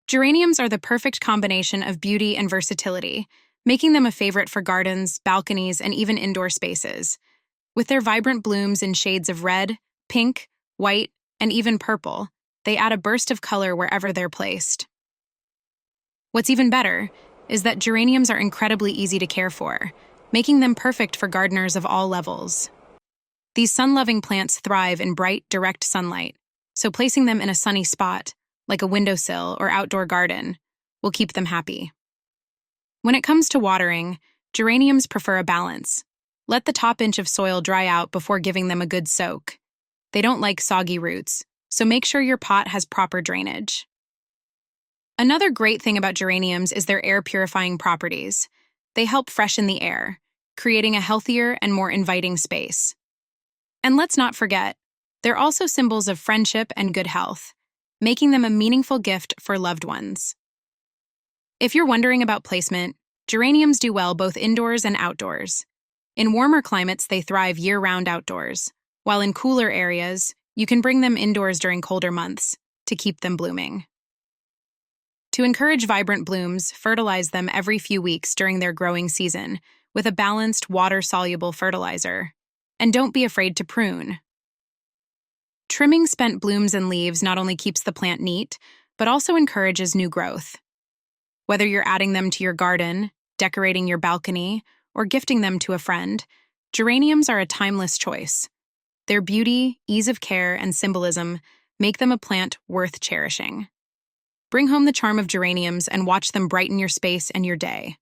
Geraniums are the perfect combination of beauty and versatility, making them a favorite for gardens, balconies, and even indoor spaces. With their vibrant blooms in shades of red, pink, white, and even purple, they add a burst of color wherever they're placed. What's even better is that geraniums are incredibly easy to care for, making them perfect for gardeners of all levels. These sun-loving plants thrive in bright, direct sunlight, so placing them in a sunny spot, like a windowsill or outdoor garden, will keep them happy. When it comes to watering, geraniums prefer a balance. Let the top inch of soil dry out before giving them a good soak. They don't like soggy roots, so make sure your pot has proper drainage. Another great thing about geraniums is their air-purifying properties. They help freshen the air, creating a healthier and more inviting space. And let's not forget, they're also symbols of friendship and good health, making them a meaningful gift for loved ones. If you're wondering about placement, geraniums do well both indoors and outdoors. In warmer climates, they thrive year-round outdoors, while in cooler areas, you can bring them indoors during colder months to keep them blooming. To encourage vibrant blooms, fertilize them every few weeks during their growing season with a balanced, water-soluble fertilizer. And don't be afraid to prune. Trimming spent blooms and leaves not only keeps the plant neat, but also encourages new growth. Whether you're adding them to your garden, decorating your balcony, or gifting them to a friend, geraniums are a timeless choice. Their beauty, ease of care, and symbolism make them a plant worth cherishing. Bring home the charm of geraniums and watch them brighten your space and your day.